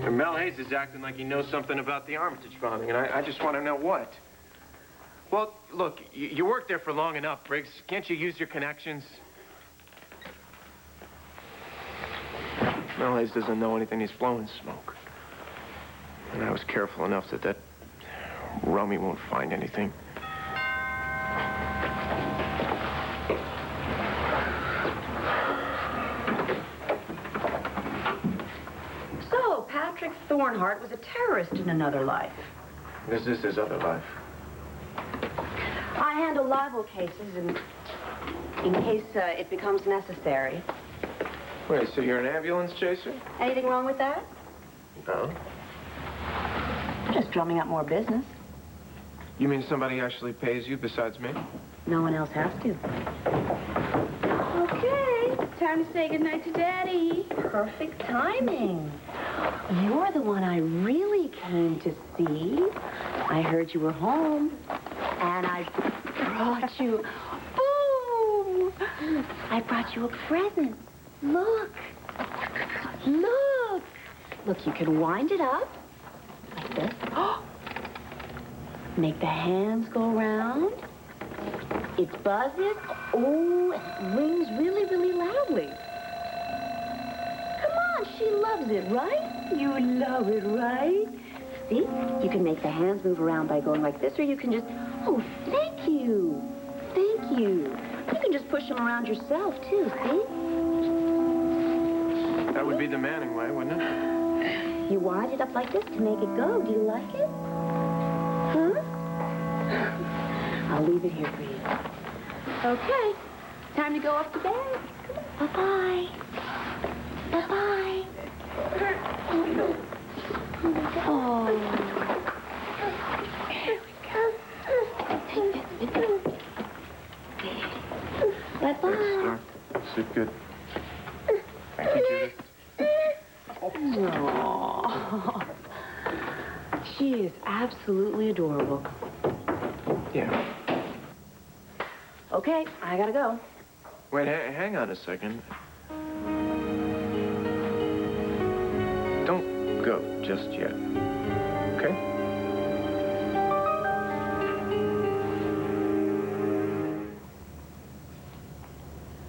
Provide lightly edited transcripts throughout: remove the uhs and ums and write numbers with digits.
And Mel Hayes is acting like he knows something about the Armitage bombing, and I just want to know what. Well, look, you worked there for long enough, Briggs. Can't you use your connections? Mel Hayes doesn't know anything. He's blowing smoke. And I was careful enough that Rummy won't find anything. So, Patrick Thornhart was a terrorist in another life. This is his other life. I handle libel cases in case it becomes necessary. Wait, so you're an ambulance chaser? Anything wrong with that? No. Just drumming up more business. You mean somebody actually pays you besides me? No one else has to. Okay, time to say goodnight to Daddy. Perfect timing. You're the one I really came to see. I heard you were home, and I brought you... Boom! I brought you a present. Look. Look. Look, you can wind it up like this. Make the hands go around. It buzzes. Oh, it rings really, really loudly. Come on, she loves it, right? You love it, right? See? You can make the hands move around by going like this, or you can just... Oh, thank you. Thank you. You can just push them around yourself, too, see? That would be the Manning way, wouldn't it? You wind it up like this to make it go. Do you like it? Huh? I'll leave it here for you. Okay, time to go up to bed. Bye-bye. Bye-bye. Oh. Here we go. Bye-bye. Sleep good. Thank you, Judith. Oh. She is absolutely adorable. Yeah. Okay, I gotta go. Wait, hang on a second. Don't go just yet, okay?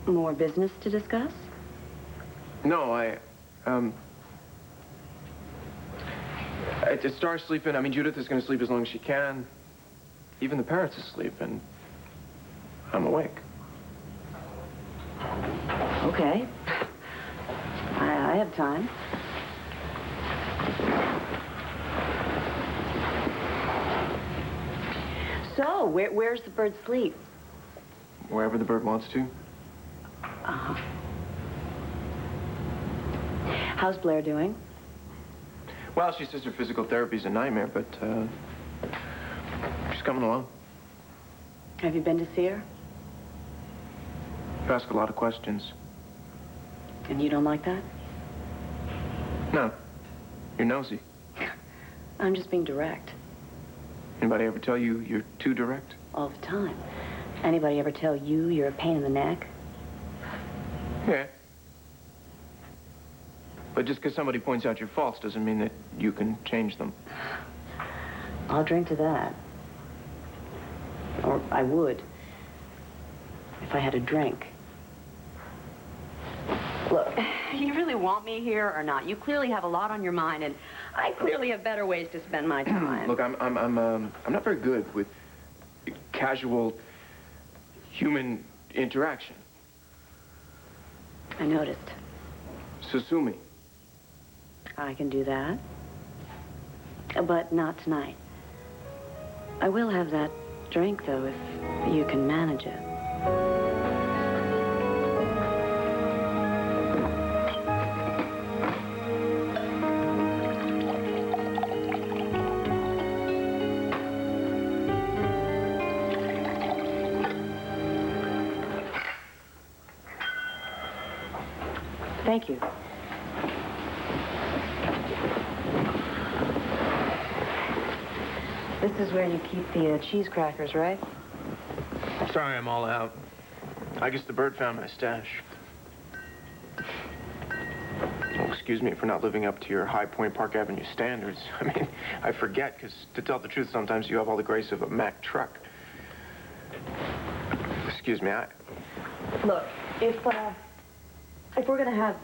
More business to discuss? No, to start sleeping, I mean, Judith is going to sleep as long as she can. Even the parents asleep, and I'm awake. Okay. I have time. So, where's the bird sleep? Wherever the bird wants to. Uh-huh. How's Blair doing? Well, she says her physical therapy's a nightmare, but, she's coming along. Have you been to see her? You ask a lot of questions. And you don't like that? No. You're nosy. I'm just being direct. Anybody ever tell you you're too direct? All the time. Anybody ever tell you you're a pain in the neck? Yeah. But just because somebody points out your faults doesn't mean that you can change them. I'll drink to that. Or I would. If I had a drink. Look, you really want me here or not? You clearly have a lot on your mind, and I clearly have better ways to spend my time. Look, I'm not very good with casual human interaction. I noticed. So sue me. I can do that. But not tonight. I will have that drink, though, if you can manage it. Thank you. This is where you keep the cheese crackers, right? Sorry, I'm all out. I guess the bird found my stash. Oh, excuse excuse me for not living up to your High Point Park Avenue standards. I mean, I forget, because to tell the truth, sometimes you have all the grace of a Mack truck. Excuse me, Look, if we're going to have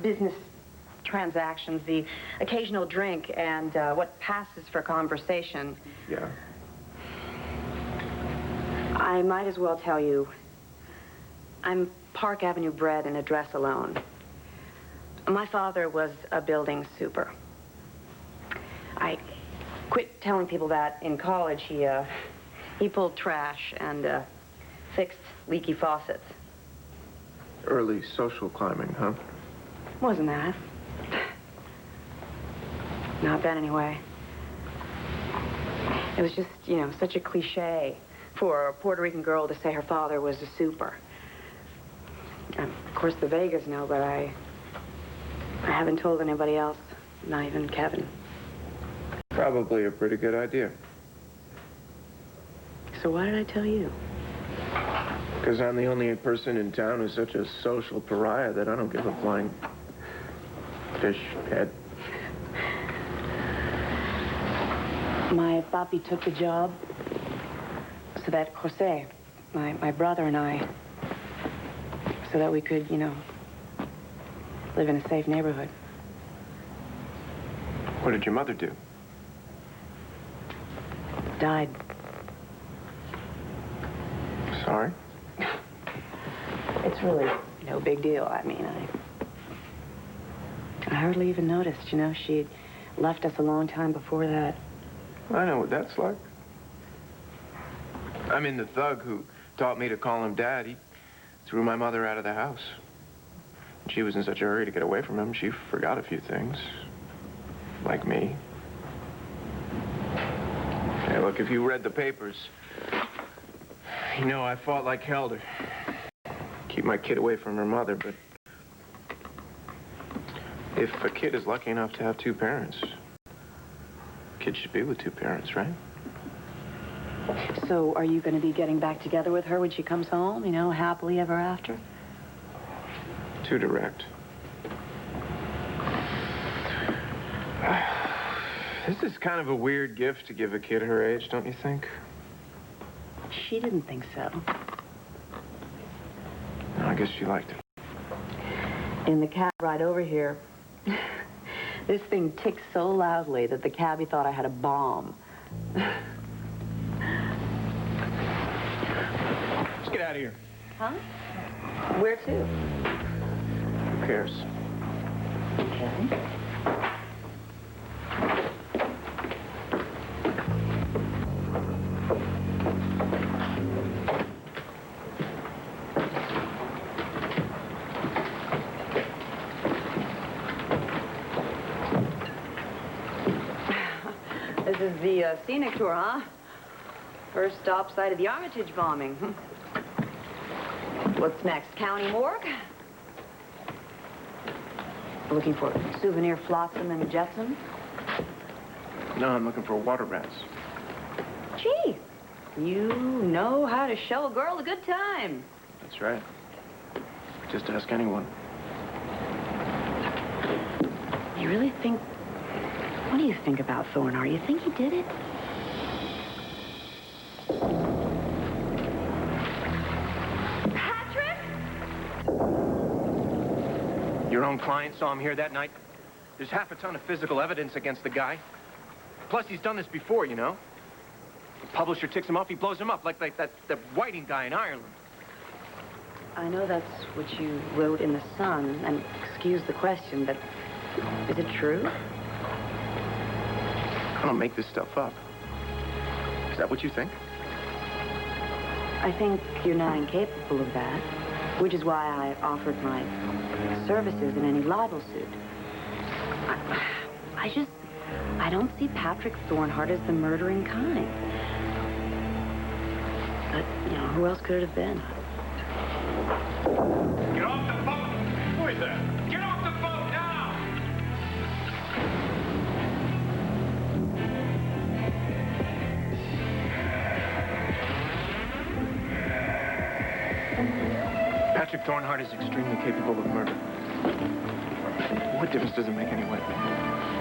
business transactions, the occasional drink, and what passes for conversation... Yeah? I might as well tell you, I'm Park Avenue bred and a dress alone. My father was a building super. I quit telling people that in college. He pulled trash and fixed leaky faucets. Early social climbing, huh? Wasn't that? Not then, anyway. It was just, you know, such a cliche for a Puerto Rican girl to say her father was a super. Of course, the Vegas know, but I haven't told anybody else, not even Kevin. Probably a pretty good idea. So why did I tell you? Because I'm the only person in town who's such a social pariah that I don't give a flying fish head. My papi took the job so that Jose, my brother and I, so that we could, you know, live in a safe neighborhood. What did your mother do? Died. Sorry? It's really no big deal. I mean, I hardly even noticed, you know. She left us a long time before that. I know what that's like. I mean, the thug who taught me to call him Dad, he threw my mother out of the house. She was in such a hurry to get away from him, she forgot a few things. Like me. Hey, look, if you read the papers, you know I fought like hell to keep my kid away from her mother, but if a kid is lucky enough to have two parents, kids should be with two parents, right? So are you going to be getting back together with her when she comes home, you know, happily ever after? Too direct. This is kind of a weird gift to give a kid her age, don't you think? She didn't think so. No, I guess she liked it. In the cab ride over here, this thing ticked so loudly that the cabbie thought I had a bomb. Let's get out of here. Huh? Where to? Who cares? Okay. This is the scenic tour, huh? First stop site of the Armitage bombing. What's next? County morgue? Looking for souvenir flotsam and jetsam? No, I'm looking for water rats. Gee, you know how to show a girl a good time. That's right. Just ask anyone. You really think... What do you think about Thornhart? You think he did it? Patrick? Your own client saw him here that night. There's half a ton of physical evidence against the guy. Plus, he's done this before, you know. The publisher ticks him off, he blows him up, like that Whiting guy in Ireland. I know that's what you wrote in the Sun, and excuse the question, but is it true? I don't make this stuff up. Is that what you think? I think you're not incapable of that, which is why I offered my services in any libel suit. I don't see Patrick Thornhart as the murdering kind. But, you know, who else could it have been? Get off the boat! Who is that? Get off the boat now! Patrick Thornhart is extremely capable of murder. What difference does it make anyway?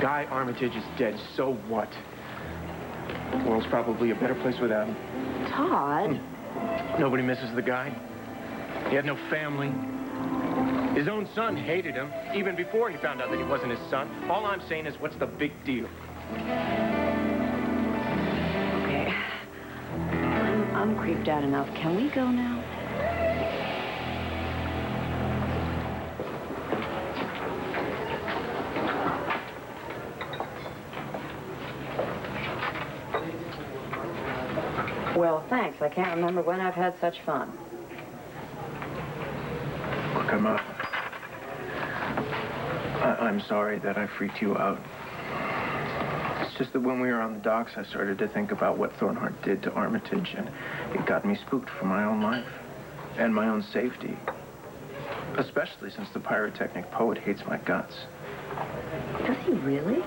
Guy Armitage is dead, so what? The world's probably a better place without him. Todd? Nobody misses the guy. He had no family. His own son hated him, even before he found out that he wasn't his son. All I'm saying is, what's the big deal? Okay. I'm creeped out enough. Can we go now? Well, thanks. I can't remember when I've had such fun. Look, I'm sorry that I freaked you out. It's just that when we were on the docks, I started to think about what Thornhart did to Armitage, and it got me spooked for my own life and my own safety. Especially since the pyrotechnic poet hates my guts. Does he really?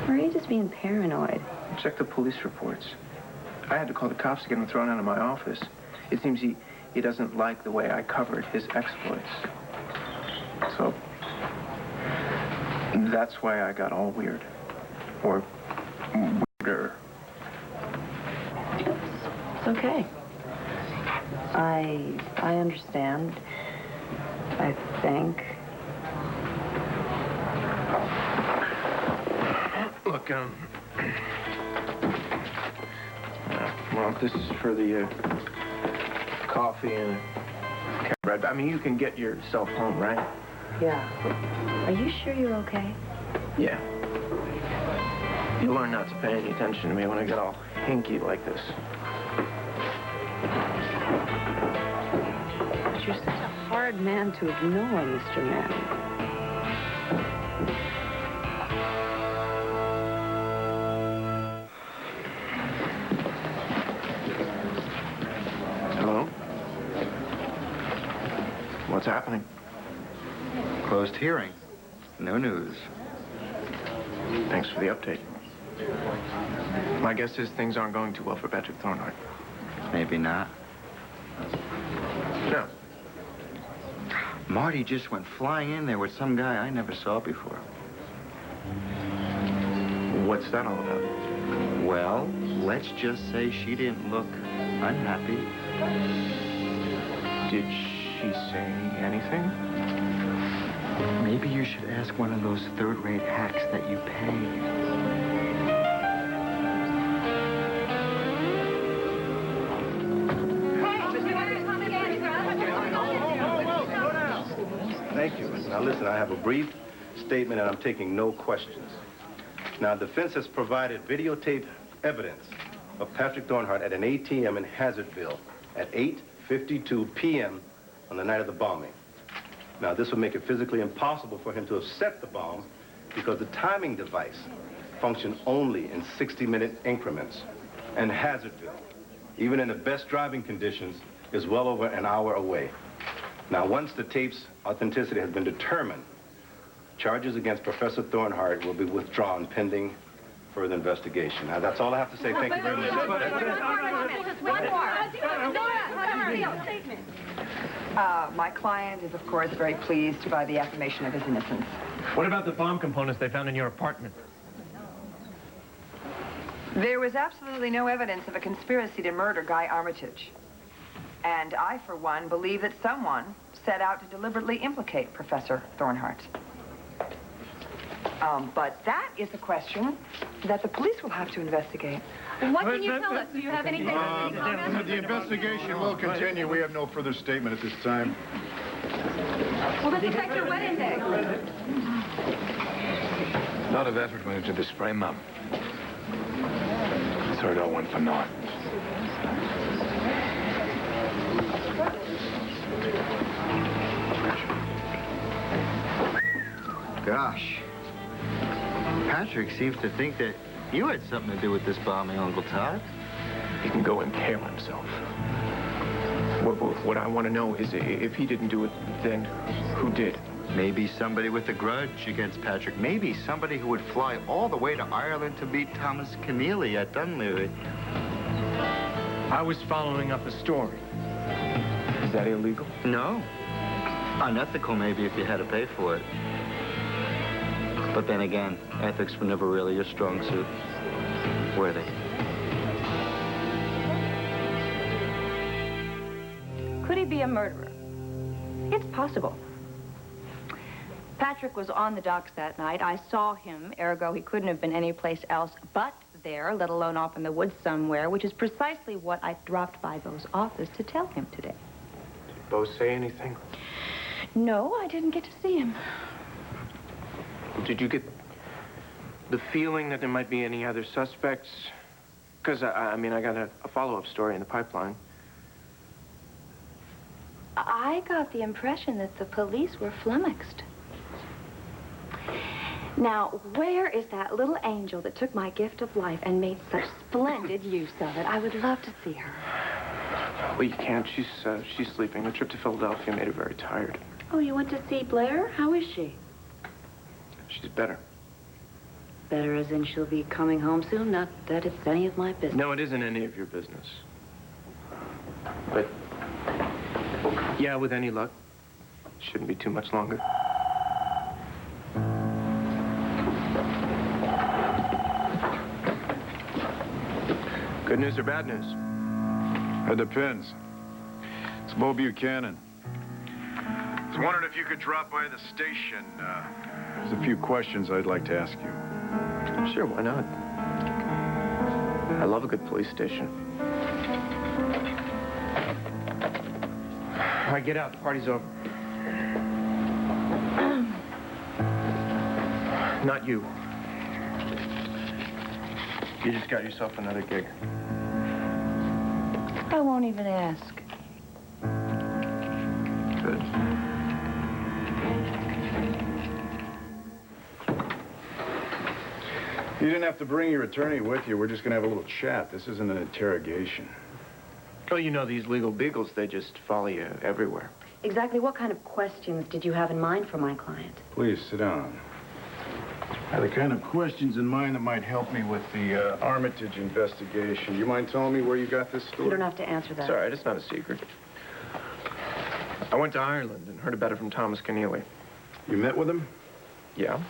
Or are you just being paranoid? Check the police reports. I had to call the cops to get him thrown out of my office. It seems he doesn't like the way I covered his exploits. So, that's why I got all weird. Or weirder. It's okay. I understand. I think. Look, well, this is for the coffee and bread. I mean, you can get yourself home, right? Yeah. Are you sure you're okay? Yeah. You'll learn not to pay any attention to me when I get all hinky like this. But you're such a hard man to ignore, Mr. Manning. Hello? What's happening? Closed hearing. No news. Thanks for the update. My guess is things aren't going too well for Patrick Thornhart. Maybe not. No. Marty just went flying in there with some guy I never saw before. What's that all about? Well, let's just say she didn't look unhappy. Did she say anything? Maybe you should ask one of those third-rate hacks that you pay. Thank you. Now listen, I have a brief statement and I'm taking no questions. Now, the defense has provided videotape evidence of Patrick Thornhart at an ATM in Hazardville at 8:52 p.m. on the night of the bombing. Now, this would make it physically impossible for him to have set the bomb because the timing device functioned only in 60-minute increments. And Hazardville, even in the best driving conditions, is well over an hour away. Now, once the tape's authenticity has been determined, charges against Professor Thornhart will be withdrawn pending further investigation. Now, that's all I have to say. Thank you very much. My client is, of course, very pleased by the affirmation of his innocence. What about the bomb components they found in your apartment? There was absolutely no evidence of a conspiracy to murder Guy Armitage. And I, for one, believe that someone set out to deliberately implicate Professor Thornhart. But that is a question that the police will have to investigate. What can you tell us? Do you have anything? The investigation will continue. We have no further statement at this time. Will this affect your wedding day? A lot of effort went into this frame-up. So it all went for naught. Gosh. Patrick seems to think that you had something to do with this bombing, Uncle Todd. He can go impale himself. What I want to know is if he didn't do it, then who did? Maybe somebody with a grudge against Patrick. Maybe somebody who would fly all the way to Ireland to meet Thomas Keneally at Dunleary. I was following up a story. Is that illegal? No. Unethical, maybe, if you had to pay for it. But then again, ethics were never really your strong suit, were they? Could he be a murderer? It's possible. Patrick was on the docks that night. I saw him, ergo he couldn't have been anyplace else but there, let alone off in the woods somewhere, which is precisely what I dropped by Beau's office to tell him today. Did Beau say anything? No, I didn't get to see him. Did you get the feeling that there might be any other suspects? Because, I mean, I got a follow-up story in the pipeline. I got the impression that the police were flummoxed. Now, where is that little angel that took my gift of life and made such splendid use of it? I would love to see her. Well, you can't. She's sleeping. The trip to Philadelphia made her very tired. Oh, you went to see Blair? How is she? She's better. Better as in she'll be coming home soon? Not that it's any of my business. No, it isn't any of your business. But, yeah, with any luck, shouldn't be too much longer. Good news or bad news? It depends. It's Beau Buchanan. I was wondering if you could drop by the station. There's a few questions I'd like to ask you. Sure, why not? I love a good police station. All right, get out. The party's over. Not you. You just got yourself another gig. I won't even ask. Good. You didn't have to bring your attorney with you. We're just going to have a little chat. This isn't an interrogation. Oh, you know, these legal beagles, they just follow you everywhere. Exactly what kind of questions did you have in mind for my client? Please, sit down. I have the kind of questions in mind that might help me with the Armitage investigation. You mind telling me where you got this story? You don't have to answer that. It's all right. It's not a secret. I went to Ireland and heard about it from Thomas Keneally. You met with him? Yeah.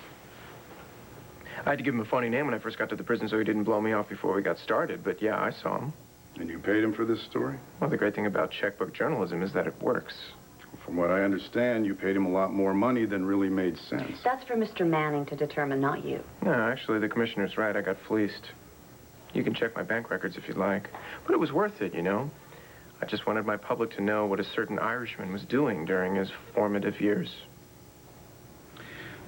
I had to give him a funny name when I first got to the prison so he didn't blow me off before we got started. But, yeah, I saw him. And you paid him for this story? Well, the great thing about checkbook journalism is that it works. From what I understand, you paid him a lot more money than really made sense. That's for Mr. Manning to determine, not you. No, actually, the commissioner's right. I got fleeced. You can check my bank records if you'd like. But it was worth it, you know. I just wanted my public to know what a certain Irishman was doing during his formative years.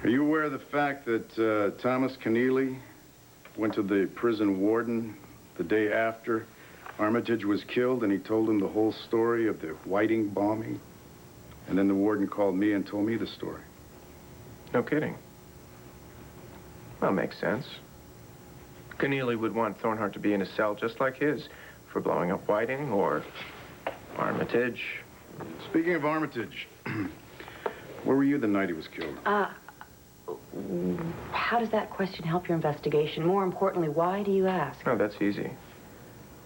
Are you aware of the fact that Thomas Keneally went to the prison warden the day after Armitage was killed, and he told him the whole story of the Whiting bombing? And then the warden called me and told me the story. No kidding. Well, makes sense. Keneally would want Thornhart to be in a cell just like his for blowing up Whiting or Armitage. Speaking of Armitage, where were you the night he was killed? How does that question help your investigation? More importantly, why do you ask? Oh, that's easy.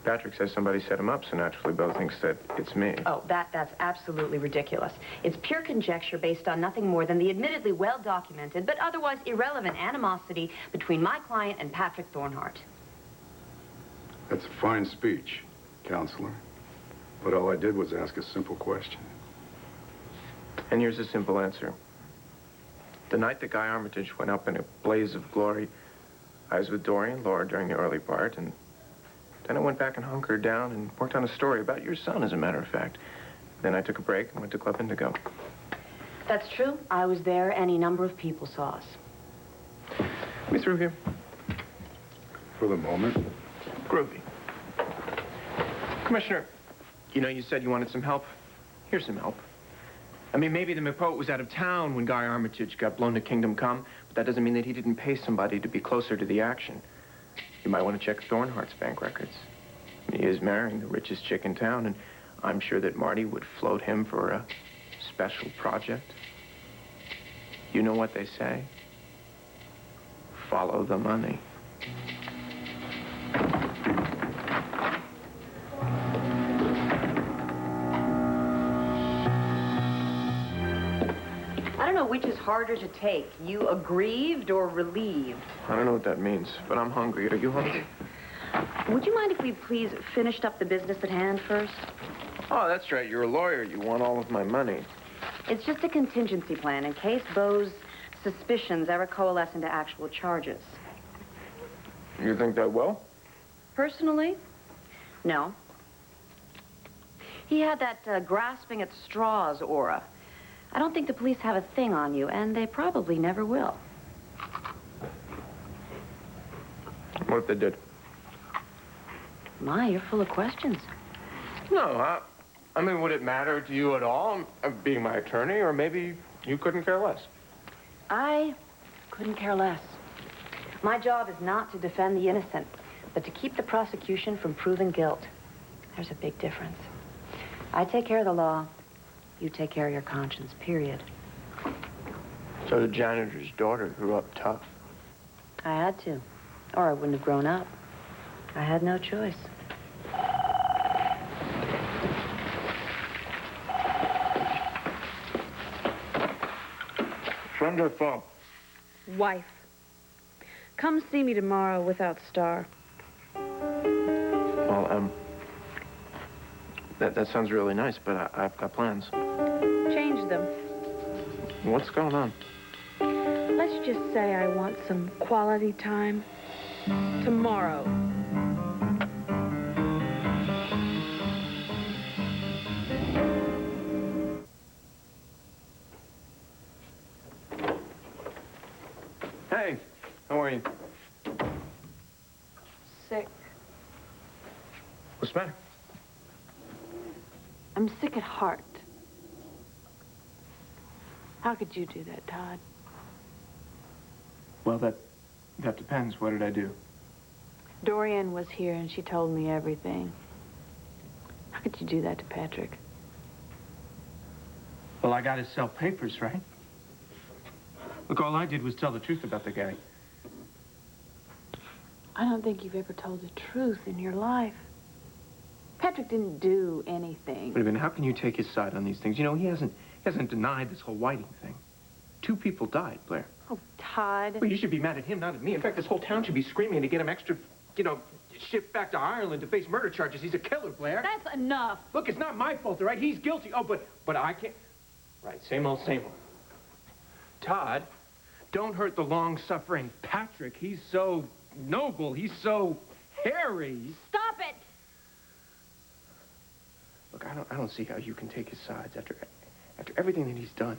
Patrick says somebody set him up, so naturally Beau thinks that it's me. Oh, that's absolutely ridiculous. It's pure conjecture based on nothing more than the admittedly well-documented, but otherwise irrelevant animosity between my client and Patrick Thornhart. That's a fine speech, counselor. But all I did was ask a simple question. And here's a simple answer. The night that Guy Armitage went up in a blaze of glory, I was with Dory and Laura during the early part, and then I went back and hunkered down and worked on a story about your son, as a matter of fact. Then I took a break and went to Club Indigo. That's true. I was there. Any number of people saw us. Let me through here. For the moment. Groovy. Commissioner, you know, you said you wanted some help. Here's some help. I mean, maybe the McPoet was out of town when Guy Armitage got blown to Kingdom Come, but that doesn't mean that he didn't pay somebody to be closer to the action. You might want to check Thornhart's bank records. He is marrying the richest chick in town, and I'm sure that Marty would float him for a special project. You know what they say? Follow the money. I don't know which is harder to take, you aggrieved or relieved? I don't know what that means, but I'm hungry. Are you hungry? Would you mind if we please finished up the business at hand first? Oh, that's right. You're a lawyer. You want all of my money. It's just a contingency plan in case Beau's suspicions ever coalesce into actual charges. You think that will? Personally, no. He had that grasping at straws aura. I don't think the police have a thing on you, and they probably never will. What if they did? My, you're full of questions. No, I mean, would it matter to you at all, being my attorney, or maybe you couldn't care less? I couldn't care less. My job is not to defend the innocent, but to keep the prosecution from proving guilt. There's a big difference. I take care of the law. You take care of your conscience, period. So the janitor's daughter grew up tough. I had to, or I wouldn't have grown up. I had no choice. Friend or foe? Wife. Come see me tomorrow without Star. Well, that sounds really nice, but I've got plans. Change them. What's going on? Let's just say I want some quality time tomorrow. Hey, how are you? Sick. What's the matter? I'm sick at heart. How could you do that, Todd? Well, that depends. What did I do? Dorian was here and she told me everything. How could you do that to Patrick? Well, I got to sell papers, right? Look, all I did was tell the truth about the guy. I don't think you've ever told the truth in your life. Patrick didn't do anything. Wait a minute, how can you take his side on these things? You know, he hasn't denied this whole Whiting thing. 2 people died, Blair. Oh, Todd. Well, you should be mad at him, not at me. In fact, this whole town should be screaming to get him extra, shipped back to Ireland to face murder charges. He's a killer, Blair. That's enough. Look, it's not my fault, all right? He's guilty. Oh, but I can't. Right, same old, same old. Todd, don't hurt the long-suffering Patrick. He's so noble. He's so hairy. Stop it! Look, I don't see how you can take his sides after everything that he's done.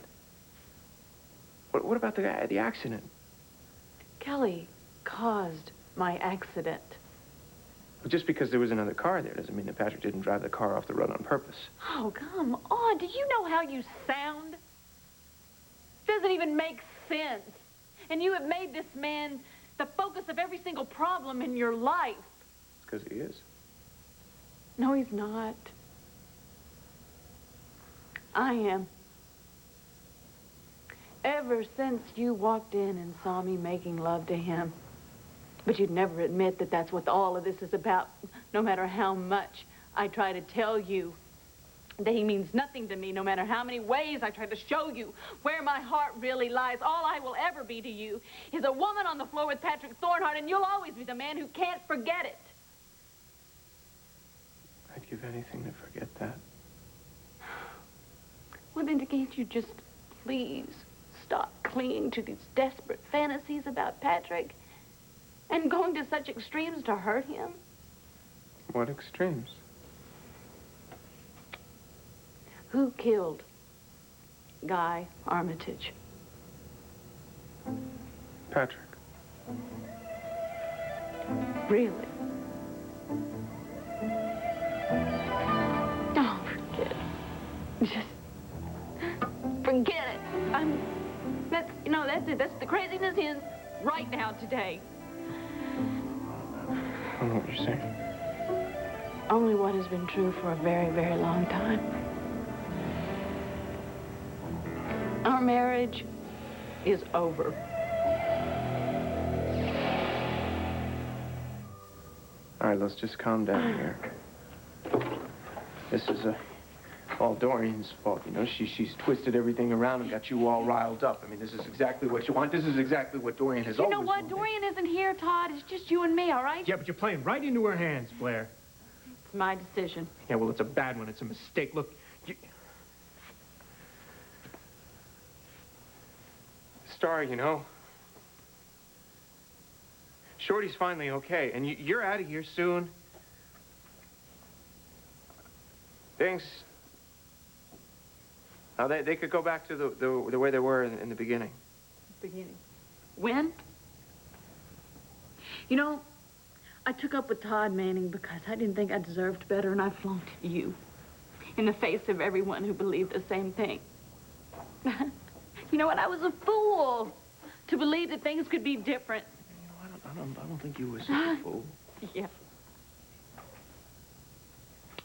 What about the accident? Kelly caused my accident. Well, just because there was another car there doesn't mean that Patrick didn't drive the car off the road on purpose. Oh, come on. Do you know how you sound? Doesn't even make sense. And you have made this man the focus of every single problem in your life. It's because he is. No, he's not. I am. Ever since you walked in and saw me making love to him. But you'd never admit that that's what all of this is about, no matter how much I try to tell you that he means nothing to me, no matter how many ways I try to show you where my heart really lies. All I will ever be to you is a woman on the floor with Patrick Thornhart, and you'll always be the man who can't forget it. I'd give anything to forget that. Well, then can't you just please stop clinging to these desperate fantasies about Patrick and going to such extremes to hurt him? What extremes? Who killed Guy Armitage? Patrick. Really? Oh, forget it. Just forget it. That's it. That's the craziness ends right now today. I don't know what you're saying. Only what has been true for a very, very long time. Our marriage is over. All right, let's just calm down here. This is all Dorian's fault, you know. She's twisted everything around and got you all riled up. I mean, this is exactly what you want. This is exactly what Dorian has always wanted. You know what? Dorian isn't here, Todd. It's just you and me, all right? Yeah, but you're playing right into her hands, Blair. It's my decision. Yeah, well, it's a bad one. It's a mistake. Look, Star, you know, Shorty's finally okay, and you're out of here soon. Things... Now, they could go back to the way they were in the beginning. Beginning? When? You know, I took up with Todd Manning because I didn't think I deserved better, and I flunked you in the face of everyone who believed the same thing. You know what? I was a fool to believe that things could be different. You know, I don't think you were such a fool. Yeah.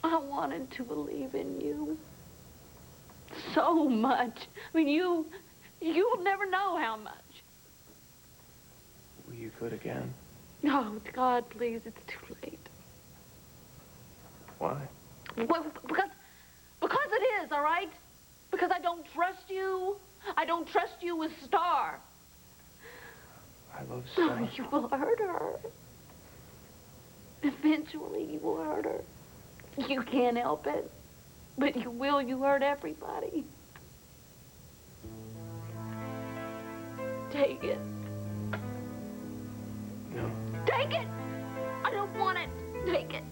I wanted to believe in you so much. I mean, you'll never know how much. Well, you could again. Oh, God, please, it's too late. Why? Well, because it is, all right? Because I don't trust you. I don't trust you with Star. I love Star. Oh, you will hurt her. Eventually, you will hurt her. You can't help it. But you will. You hurt everybody. Take it. No. Take it! I don't want it. Take it.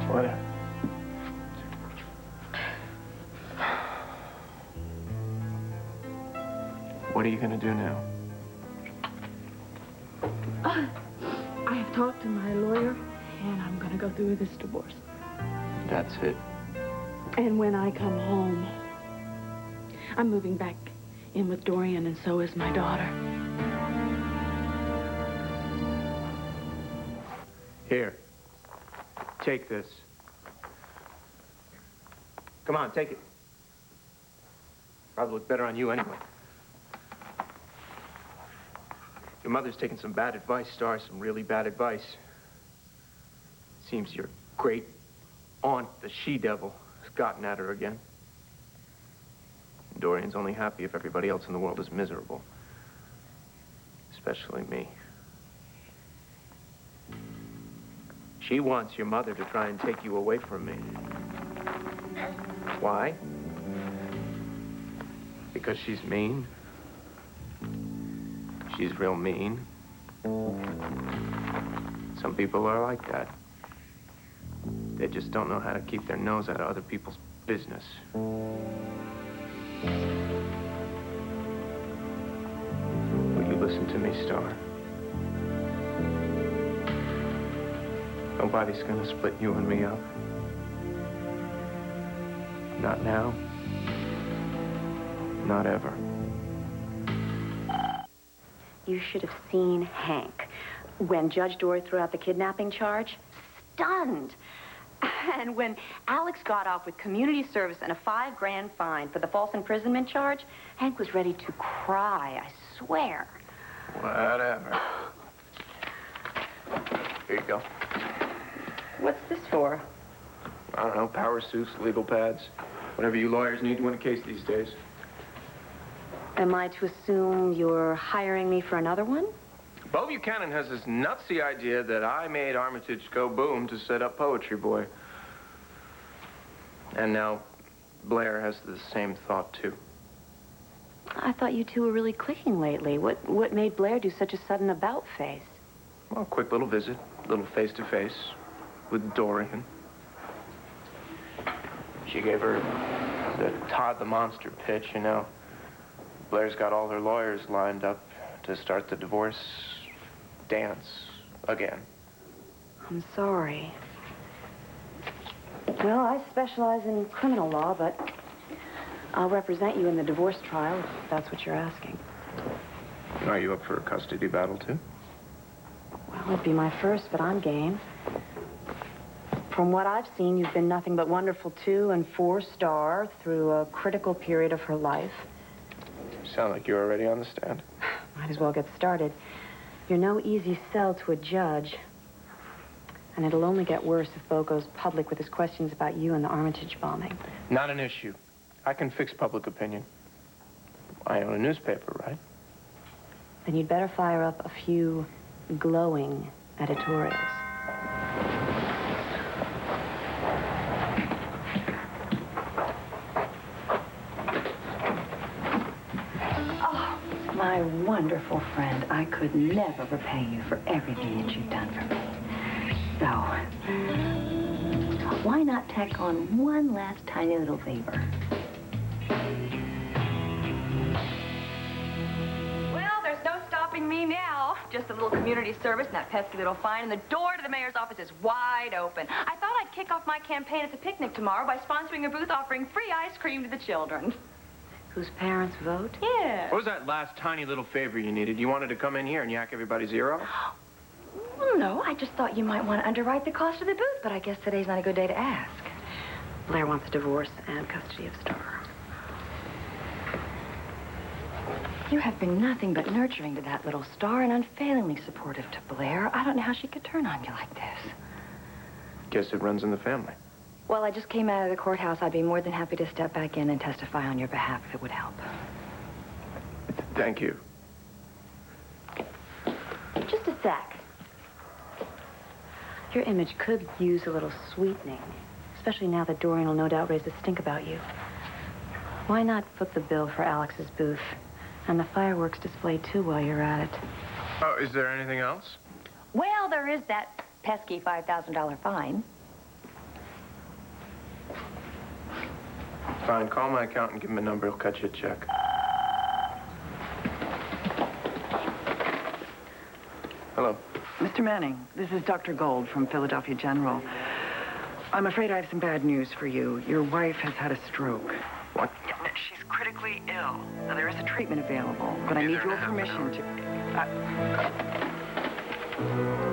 What? What are you gonna do now? I have talked to my lawyer, and I'm gonna go through this divorce. That's it. And when I come home, I'm moving back in with Dorian, and so is my daughter. Here. Take this. Come on, take it. Probably look better on you anyway. Your mother's taken some bad advice, Star, some really bad advice. Seems your great aunt, the she-devil, has gotten at her again. And Dorian's only happy if everybody else in the world is miserable. Especially me. She wants your mother to try and take you away from me. Why? Because she's mean. She's real mean. Some people are like that. They just don't know how to keep their nose out of other people's business. Will you listen to me, Star? Nobody's gonna split you and me up. Not now. Not ever. You should have seen Hank when Judge Dory threw out the kidnapping charge. Stunned. And when Alex got off with community service and a $5 grand fine for the false imprisonment charge, Hank was ready to cry, I swear. Whatever. Here you go. What's this for? I don't know, power suits, legal pads, whatever you lawyers need to win a case these days. Am I to assume you're hiring me for another one? Bo Buchanan has this nutsy idea that I made Armitage go boom to set up Poetry Boy. And now Blair has the same thought, too. I thought you two were really clicking lately. What made Blair do such a sudden about-face? Well, a quick little visit, little face-to-face with Dorian. She gave her the Todd the Monster pitch, you know. Blair's got all her lawyers lined up to start the divorce dance again. I'm sorry. Well, I specialize in criminal law, but I'll represent you in the divorce trial, if that's what you're asking. Are you up for a custody battle, too? Well, it'd be my first, but I'm game. From what I've seen, you've been nothing but wonderful 2- and 4-star through a critical period of her life. You sound like you're already on the stand. Might as well get started. You're no easy sell to a judge. And it'll only get worse if Bo goes public with his questions about you and the Armitage bombing. Not an issue. I can fix public opinion. I own a newspaper, right? Then you'd better fire up a few glowing editorials. Oh, my wonderful friend, I could never repay you for everything that you've done for me. So, why not tack on one last tiny little favor? Well, there's no stopping me now. Just a little community service and that pesky little fine, and the door to the mayor's office is wide open. I thought I'd kick off my campaign at the picnic tomorrow by sponsoring a booth offering free ice cream to the children. Whose parents vote? Yeah. What was that last tiny little favor you needed? You wanted to come in here and yak everybody's ear off? Well, no, I just thought you might want to underwrite the cost of the booth, but I guess today's not a good day to ask. Blair wants a divorce and custody of Star. You have been nothing but nurturing to that little Star and unfailingly supportive to Blair. I don't know how she could turn on you like this. Guess it runs in the family. Well, I just came out of the courthouse. I'd be more than happy to step back in and testify on your behalf if it would help. Thank you. Just a sec. Your image could use a little sweetening, especially now that Dorian will no doubt raise a stink about you. Why not foot the bill for Alex's booth and the fireworks display, too, while you're at it? Oh, is there anything else? Well, there is that pesky $5,000 fine. Fine, call my accountant and give him a number. He'll cut you a check. Hello. Mr. Manning, this is Dr. Gold from Philadelphia General. I'm afraid I have some bad news for you. Your wife has had a stroke. What? She's critically ill. Now, there is a treatment available, but I need your permission to...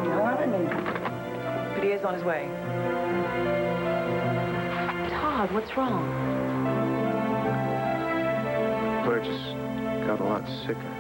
Not a minute. But he is on his way. Todd, what's wrong? Blair just got a lot sicker.